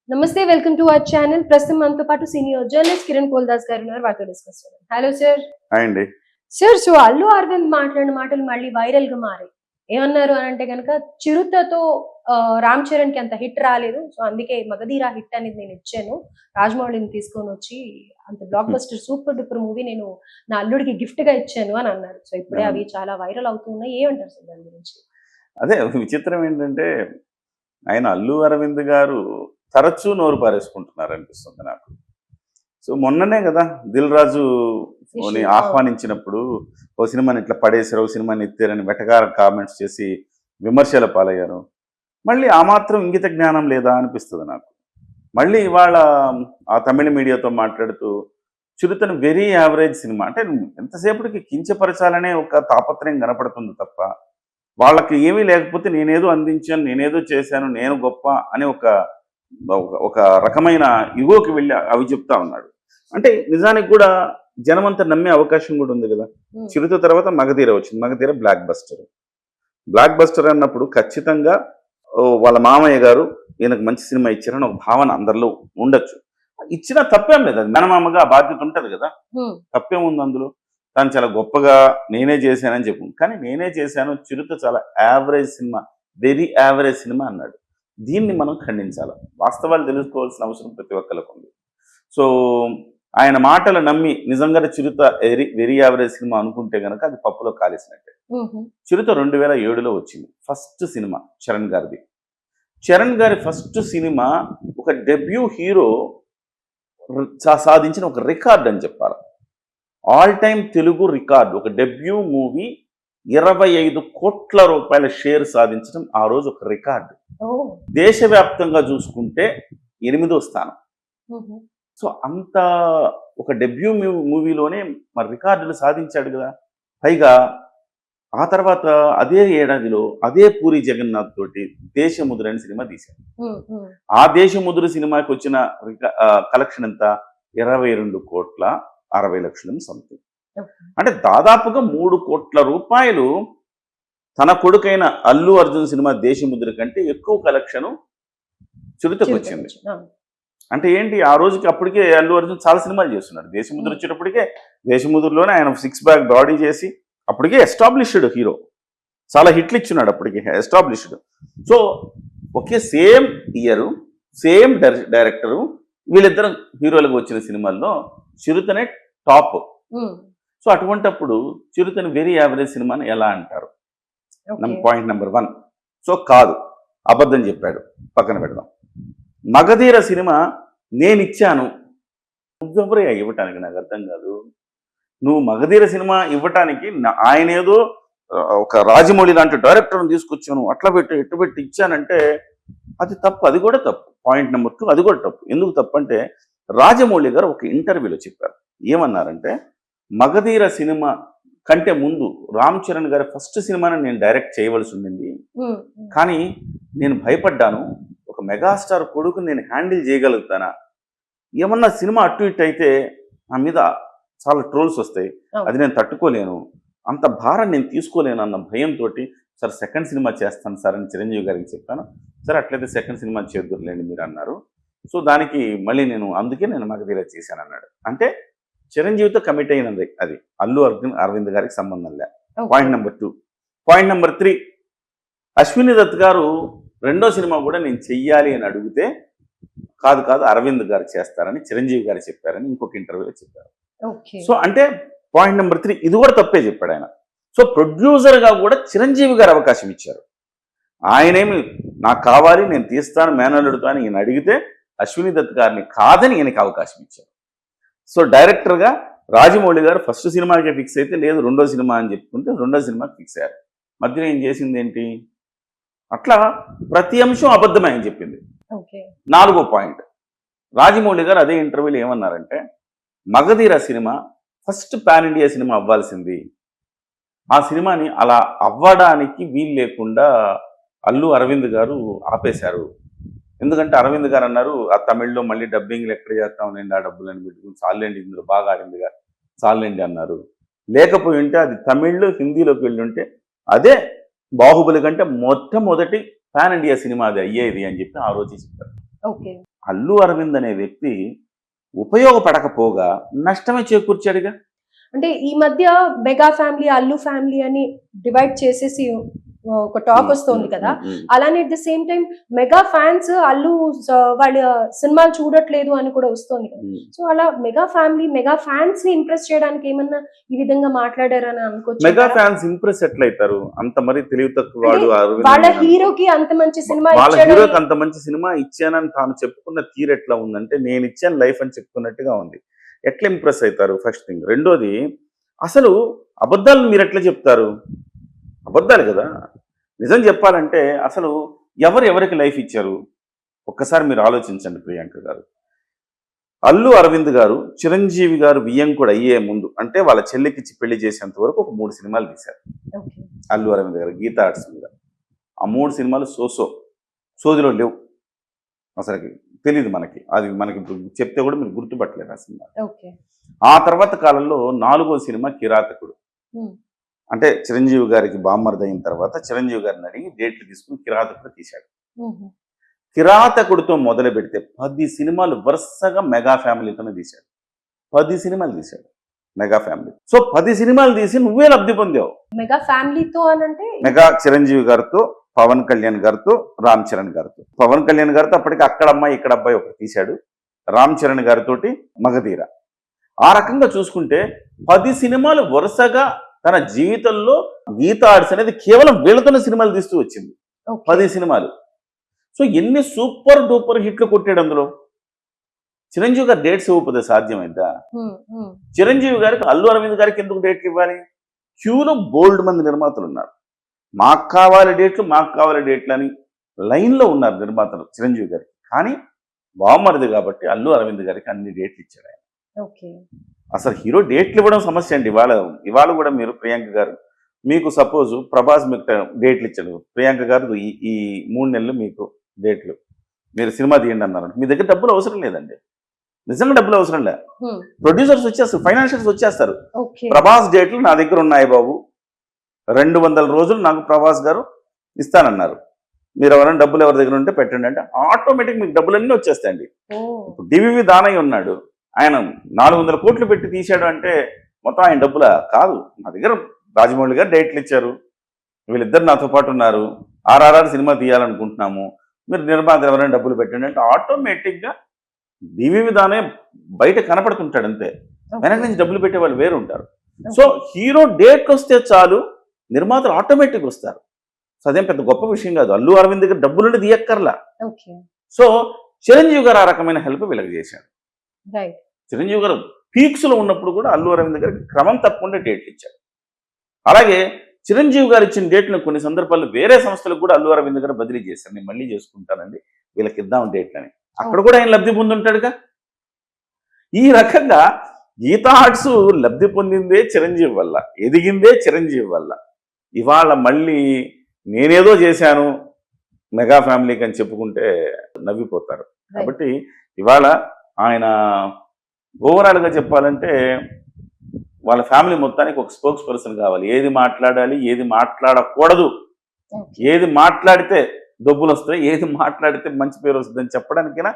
నమస్తే, welcome to our channel. ప్రస్తుతం మనతో పాటు సీనియర్ జర్నలిస్ట్ కిరణ్ పోల్దాస్ గారు ఉన్నారు. వారితో డిస్కస్ చేద్దాం. Hello sir. హాయ్ అండి. సార్, సో అల్లు అరవింద్ మాట్లాడిన మాటలు మళ్ళీ వైరల్ గా మారాయి. ఏమన్నారు అని అంటే కనుక, చిరుతతో రామ్ చరణ్ కి అంత హిట్ రాలేదు, సో అందుకే మగధీరా హిట్ అనేది నేను ఇచ్చాను, రాజమౌళిని తీసుకొని వచ్చి అంత block buster super duper movie నేను నా అల్లుడికి గిఫ్ట్ గా ఇచ్చాను అని అన్నారు. సో ఇప్పుడే అవి చాలా వైరల్ అవుతున్నాయి. ఏమంటారు సార్ దాని గురించి? అదే విచిత్రం ఏంటంటే, ఆయన అల్లు అరవింద్ గారు తరచూ నోరు పారేసుకుంటున్నారు అనిపిస్తుంది నాకు. సో మొన్ననే కదా దిల్ రాజుని ఆహ్వానించినప్పుడు ఓ సినిమాని ఇట్లా పడేసారు, ఓ సినిమాని ఎత్తారని వెటకార కామెంట్స్ చేసి విమర్శల పాలయ్యారు. మళ్ళీ ఆ మాత్రం ఇంగిత జ్ఞానం లేదా అనిపిస్తుంది నాకు. మళ్ళీ ఇవాళ ఆ తమిళ మీడియాతో మాట్లాడుతూ చిరుతను వెరీ యావరేజ్ సినిమా అంటే ఎంతసేపటికి కించపరచాలనే ఒక తాపత్రయం కనపడుతుంది తప్ప, వాళ్ళకి ఏమీ లేకపోతే నేనేదో అందించాను, నేనేదో చేశాను, నేను గొప్ప అనే ఒక రకమైన ఇగోకి వెళ్ళి అవి చెప్తా ఉన్నాడు. అంటే నిజానికి కూడా జనమంతా నమ్మే అవకాశం కూడా ఉంది కదా. చిరుత తర్వాత మగధీర వచ్చింది. మగధీర బ్లాక్ బస్టర్ అన్నప్పుడు ఖచ్చితంగా వాళ్ళ మామయ్య గారు ఈయనకు మంచి సినిమా ఇచ్చారని ఒక భావన అందరిలో ఉండొచ్చు. ఇచ్చినా తప్పేం లేదు, అది మేనమామగా ఆ బాధ్యత ఉంటుంది కదా, తప్పేముంది అందులో. తను చాలా గొప్పగా నేనే చేశానని చెప్పు, కానీ నేనే చేశాను, చిరుత చాలా average cinema, very average cinema అన్నాడు. దీన్ని మనం ఖండించాలి. వాస్తవాలు తెలుసుకోవాల్సిన అవసరం ప్రతి ఒక్కరికి ఉంది. సో ఆయన మాటలు నమ్మి నిజంగా చిరుత వెరీ యావరేజ్ సినిమా అనుకుంటే కనుక అది పప్పులో కాలేసినట్టే. చిరుత 2007లో వచ్చింది, ఫస్ట్ సినిమా చరణ్ గారిది. చరణ్ గారి ఫస్ట్ సినిమా ఒక డెబ్యూ హీరో సాధించిన ఒక రికార్డ్ అని చెప్పాలి. All time Telugu record. ఒక డెబ్యూ మూవీ 25 కోట్ల రూపాయల షేర్ సాధించడం ఆ రోజు ఒక రికార్డు. దేశవ్యాప్తంగా చూసుకుంటే 8వ స్థానం. సో అంత ఒక డెబ్యూ మూవీలోనే మరి రికార్డులు సాధించాడు కదా. పైగా ఆ తర్వాత అదే ఏడాదిలో అదే పూరి జగన్నాథ్ తోటి దేశముద్ర అనే సినిమా తీశాడు. ఆ దేశముద్ర సినిమాకి వచ్చిన కలెక్షన్ ఎంత? 22,60,00,000 సంథింగ్. అంటే దాదాపుగా 3 కోట్ల రూపాయలు తన కొడుకైన అల్లు అర్జున్ సినిమా దేశముద్ర కంటే ఎక్కువ కలెక్షన్ చిరుతకు వచ్చింది. అంటే ఏంటి, ఆ రోజుకి అప్పటికే అల్లు అర్జున్ చాలా సినిమాలు చేస్తున్నాడు. దేశముద్ర వచ్చేటప్పటికే దేశముద్రలోనే ఆయన 6 ప్యాక్ బాడీ చేసి అప్పటికే ఎస్టాబ్లిష్డ్ హీరో, చాలా హిట్లు ఇచ్చున్నాడు అప్పటికే, ఎస్టాబ్లిష్డ్. సో ఒకే సేమ్ ఇయర్ సేమ్ డైరెక్టరు వీళ్ళిద్దరు హీరోలకు వచ్చిన సినిమాల్లో చిరుతనే టాప్. సో అటువంటప్పుడు చిరుతని వెరీ యావరేజ్ సినిమాని ఎలా అంటారు? Point number 1. సో కాదు, అబద్ధం చెప్పాడు, పక్కన పెడదాం. మగధీర సినిమా నేను ఇచ్చాను, నువ్వెవరే ఇవ్వటానికి? నాకు అర్థం కాదు. నువ్వు మగధీర సినిమా ఇవ్వటానికి ఆయన ఏదో ఒక రాజమౌళి లాంటి డైరెక్టర్ని తీసుకొచ్చాను, అట్లా పెట్టి ఎట్టు పెట్టి ఇచ్చానంటే అది తప్పు, అది కూడా తప్పు. పాయింట్ నెంబర్ 2, అది కూడా తప్పు. ఎందుకు తప్పు అంటే, రాజమౌళి గారు ఒక ఇంటర్వ్యూలో చెప్పారు. ఏమన్నారంటే, మగధీర సినిమా కంటే ముందు రామ్ చరణ్ గారి ఫస్ట్ సినిమాని నేను డైరెక్ట్ చేయవలసి ఉండింది, కానీ నేను భయపడ్డాను, ఒక మెగాస్టార్ కొడుకు నేను హ్యాండిల్ చేయగలుగుతానా, ఏమన్నా సినిమా అటు ఇటు అయితే నా మీద చాలా ట్రోల్స్ వస్తాయి, అది నేను తట్టుకోలేను, అంత భారం నేను తీసుకోలేను అన్న భయంతో సార్ సెకండ్ సినిమా చేస్తాను సార్ అని చిరంజీవి గారికి చెప్పాను. సార్ అట్లయితే సెకండ్ సినిమా చేద్దురులేండి మీరు అన్నారు. సో దానికి మళ్ళీ అందుకే నేను మగధీర చేశాను అన్నాడు. అంటే చిరంజీవితో కమిట్ అయినది అది, అల్లు అరవింద్ గారికి సంబంధం లే. Point number 2. Point number 3, Ashwini Dutt గారు రెండో సినిమా కూడా నేను చెయ్యాలి అని అడిగితే కాదు అరవింద్ గారు చేస్తారని చిరంజీవి గారు చెప్పారని ఇంకొక ఇంటర్వ్యూలో చెప్పారు. సో అంటే పాయింట్ నెంబర్ 3 ఇది కూడా తప్పే చెప్పాడు ఆయన. సో ప్రొడ్యూసర్గా కూడా చిరంజీవి గారు అవకాశం ఇచ్చారు. ఆయనేమి నాకు కావాలి నేను తీస్తాను మేనల్లుడుతో అని ఈయన అడిగితే అశ్విని దత్ గారిని కాదని ఈయనకి అవకాశం ఇచ్చారు. సో డైరెక్టర్గా రాజమౌళి గారు ఫస్ట్ సినిమాకే ఫిక్స్ అయితే, లేదు రెండో సినిమా అని చెప్పుకుంటే రెండో సినిమాకి ఫిక్స్ అయ్యారు. మధ్యలో ఏం చేసింది ఏంటి? అట్లా ప్రతి అంశం అబద్ధమే అని చెప్పింది. 4వ పాయింట్, రాజమౌళి గారు అదే ఇంటర్వ్యూలో ఏమన్నారంటే, Magadheera cinema first pan India cinema అవ్వాల్సింది, ఆ సినిమాని అలా అవ్వడానికి వీలు లేకుండా అల్లు అరవింద్ గారు ఆపేశారు. ఎందుకంటే అరవింద్ గారు అన్నారు, ఆ తమిళ్లో మళ్ళీ డబ్బింగ్లు ఎక్కడ చేస్తామనండి, ఆ డబ్బులని పెట్టుకుని చాలండి, ఇందులో బాగా ఆడిందిగా చాలండి అన్నారు. లేకపోయి ఉంటే అది తమిళ్లో హిందీలోకి వెళ్ళి ఉంటే అదే బాహుబలి కంటే మొట్టమొదటి పాన్ ఇండియా సినిమా అది అయ్యేది అని చెప్పి ఆ రోజు చెప్పారు. అల్లు అరవింద్ అనే వ్యక్తి ఉపయోగపడకపోగా నష్టమే చేకూర్చాడుగా. అంటే ఈ మధ్య మెగా ఫ్యామిలీ, అల్లు ఫ్యామిలీ అని డివైడ్ చేసేసి ఒక టాక్ వస్తోంది కదా. అలానే at the same time mega fans Allu వాళ్ళ సినిమాలు చూడట్లేదు అని కూడా వస్తోంది కదా. సో అలా మెగా ఫ్యామిలీ, మెగా ఫ్యాన్స్ ని ఇంప్రెస్ చేయడానికి ఏమన్నా ఈ విధంగా మాట్లాడారని అనుకోవచ్చు. మెగా ఫ్యాన్స్ ఇంప్రెస్ ఎట్లయితారు? అంత మరి తెలివి తక్కువ వాడు వాళ్ళ హీరోకి అంత మంచి సినిమా వాళ్ళ హీరోకి అంత మంచి సినిమా ఇచ్చానని తాను చెప్పుకున్న తీరు ఎట్లా ఉందంటే, నేను ఇచ్చాను లైఫ్ అని చెప్పుకున్నట్టుగా ఉంది. ఎట్లా ఇంప్రెస్ అవుతారు? First thing. రెండోది, అసలు అబద్ధాలను మీరు ఎట్లా చెప్తారు? అబద్ధాలు కదా. నిజం చెప్పాలంటే అసలు ఎవరికి లైఫ్ ఇచ్చారు ఒక్కసారి మీరు ఆలోచించండి ప్రియాంక గారు. అల్లు అరవింద్ గారు చిరంజీవి గారు వియ్యంకుడు అయ్యే ముందు, అంటే వాళ్ళ చెల్లికిచ్చి పెళ్లి చేసేంత వరకు ఒక 3 సినిమాలు తీశారు అల్లు అరవింద్ గారు గీతా ఆర్ట్స్ మీద. ఆ 3 సినిమాలు సోదిలో లేవు, అసలుకి తెలియదు మనకి. అది మనకి చెప్తే కూడా మీరు గుర్తుపట్టలేరు ఆ సినిమా. ఆ తర్వాత కాలంలో 4వ సినిమా కిరాతకుడు. అంటే చిరంజీవి గారికి బామ్మర్ది అయిన తర్వాత చిరంజీవి గారిని అడిగి డేట్లు తీసుకుని కిరాతకుడు తీశాడు. కిరాతకుడితో మొదలు పెడితే 10 సినిమాలు వరుసగా మెగా ఫ్యామిలీతోనే తీశాడు. 10 సినిమాలు తీశాడు మెగా ఫ్యామిలీ. సో 10 సినిమాలు తీసి నువ్వే లబ్ధి పొందావు. మెగా ఫ్యామిలీతో అనంటే మెగా చిరంజీవి గారితో, పవన్ కళ్యాణ్ గారితో, రామ్ చరణ్ గారితో. పవన్ కళ్యాణ్ గారితో అప్పటికి అక్కడ అమ్మాయి ఇక్కడ అబ్బాయి ఒకటి తీశాడు. రామ్ చరణ్ గారితోటి మగధీర. ఆ రకంగా చూసుకుంటే 10 సినిమాలు వరుసగా తన జీవితంలో గీతా ఆర్ట్స్ అనేది కేవలం వీళ్ళతోనే సినిమాలు తీస్తూ వచ్చింది. 10 సినిమాలు. సో ఎన్ని సూపర్ డూపర్ హిట్లు కొట్టాడు అందులో. చిరంజీవి గారు డేట్స్ ఇవ్వకపోతే సాధ్యమైందా? చిరంజీవి గారికి, అల్లు అరవింద్ గారికి ఎందుకు డేట్లు ఇవ్వాలి? క్యూలో బోల్డ్ మంది నిర్మాతలు ఉన్నారు. మాకు కావాలి డేట్లు అని లైన్లో ఉన్నారు నిర్మాతలు చిరంజీవి గారికి. కానీ బామ్మరిది కాబట్టి అల్లు అరవింద్ గారికి అన్ని డేట్లు ఇచ్చాడు ఆయన. అసలు హీరో డేట్లు ఇవ్వడం సమస్య అండి. ఇవాళ కూడా మీరు ప్రియాంక గారు, మీకు సపోజ్ ప్రభాస్ మీకు డేట్లు ఇచ్చాడు, ప్రియాంక గారు ఈ 3 నెలలు మీకు డేట్లు, మీరు సినిమా తీయండి అన్నారు. మీ దగ్గర డబ్బులు అవసరం లేదండి, నిజంగా డబ్బులు అవసరం లే. ప్రొడ్యూసర్స్ వచ్చేస్తారు, ఫైనాన్షియల్స్ వచ్చేస్తారు. ప్రభాస్ డేట్లు నా దగ్గర ఉన్నాయి బాబు, 200 రోజులు నాకు ప్రభాస్ గారు ఇస్తానన్నారు, మీరు ఎవరైనా డబ్బులు ఎవరి దగ్గర ఉంటే పెట్టండి అంటే ఆటోమేటిక్ మీకు డబ్బులన్నీ వచ్చేస్తాయండి. ఇప్పుడు డివివి దానయ్య ఉన్నాడు, ఆయన 400 కోట్లు పెట్టి తీశాడు అంటే మొత్తం ఆయన డబ్బులా కాదు. నా దగ్గర రాజమౌళి గారు డేట్లు ఇచ్చారు, వీళ్ళిద్దరు నాతో పాటు ఉన్నారు, RRR సినిమా తీయాలనుకుంటున్నాము, మీరు నిర్మాత ఎవరైనా డబ్బులు పెట్టండి అంటే ఆటోమేటిక్గా డివివి దానయ్య బయట కనపడుతుంటాడు అంతే, వెనక నుంచి డబ్బులు పెట్టే వాళ్ళు వేరు ఉంటారు. సో హీరో డేట్ వస్తే చాలు నిర్మాతలు ఆటోమేటిక్ వస్తారు. సో అదేం పెద్ద గొప్ప విషయం కాదు. అల్లు అరవింద్ దగ్గర డబ్బులుండి తీయక్కర్లా. సో చిరంజీవి గారు ఆ రకమైన హెల్ప్ వీళ్ళకి చేశాడు. చిరంజీవి గారు పీక్స్ లో ఉన్నప్పుడు కూడా అల్లు అరవింద్ గారికి క్రమం తప్పకుండా డేట్లు ఇచ్చాడు. అలాగే చిరంజీవి గారు ఇచ్చిన డేట్లను కొన్ని సందర్భాల్లో వేరే సంస్థలకు కూడా అల్లు అరవింద్ గారు బదిలీ చేశారు. నేను మళ్ళీ చేసుకుంటానండి, వీళ్ళకి ఇద్దాం డేట్లని. అక్కడ కూడా ఆయన లబ్ధి పొందుంటాడుగా. ఈ రకంగా గీతా ఆర్ట్స్ లబ్ధి పొందిందే చిరంజీవి వల్ల, ఎదిగిందే చిరంజీవి వల్ల. ఇవాళ మళ్ళీ నేనేదో చేశాను మెగా ఫ్యామిలీకి అని చెప్పుకుంటే నవ్విపోతారు. కాబట్టి ఇవాళ ఆయన ఓవరాల్గా చెప్పాలంటే వాళ్ళ ఫ్యామిలీ మొత్తానికి ఒక స్పోక్స్ పర్సన్ కావాలి. ఏది మాట్లాడాలి, ఏది మాట్లాడకూడదు, ఏది మాట్లాడితే డబ్బులు వస్తాయి, ఏది మాట్లాడితే మంచి పేరు వస్తుందని చెప్పడానికైనా